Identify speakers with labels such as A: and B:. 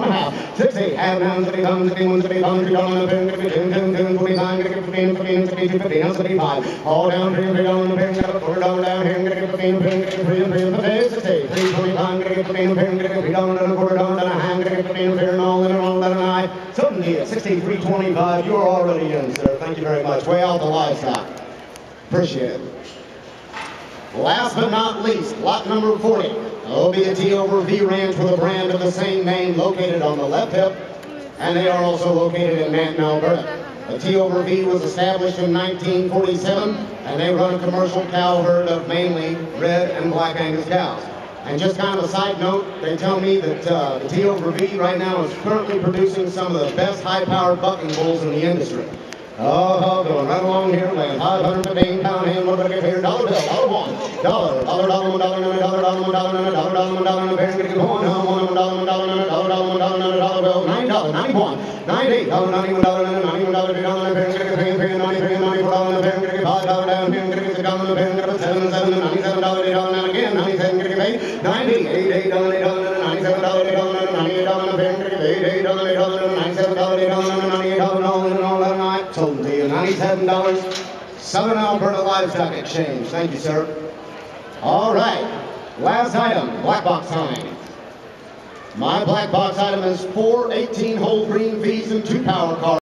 A: 1.5, 60, half pounds, 30 pounds, 31, 30 pounds, 3 down on the pen, 10, 10, 10, 45, 15, 15, 15, 15, 75, all down, 3 down on the pen, 4 down here, 15, 15, 15, 60, 325, 15, 15, 3 down and a quarter down and a hand, 15, 15, all in all, and I, 70, 60, 325, you're already in, sir. Thank you very much. Way out the livestock. Appreciate it. Last but not least, lot number 40. It'll be a T over V ranch with a brand of the same name located on the left hip, and they are also located in Manton, Alberta. The T over V was established in 1947, and they run a commercial cow herd of mainly red and black Angus cows. And just kind of a side note, they tell me that the T over V right now is currently producing some of the best high-powered bucking bulls in the industry. Oh, going right along here, laying 515 pound hand, what do I get here? Dollar bill, $1, dollar, dollar, dollar, dollar, dollar, dollar, dollar, dollar, dollar, dollar, dollar, bear, get going, $1, dollar, dollar, dollar, dollar, dollar bill, $9, 91, 98, dollar, $91, $91, dollar, bear, get paying, paying, 93, 94, dollar, bear, get $5 down here, get it down, bear, get $7, $97, dollar, and again, 97, get paid, 98, $8, $97, dollar, $98, bear, get paid, $8, $97, $98, all in all that night. Sold to you, $97, Southern Alberta Livestock Exchange. Thank you, sir. All right, last item, black box time. My black box item is 4 18-hole green V's and 2 power cars.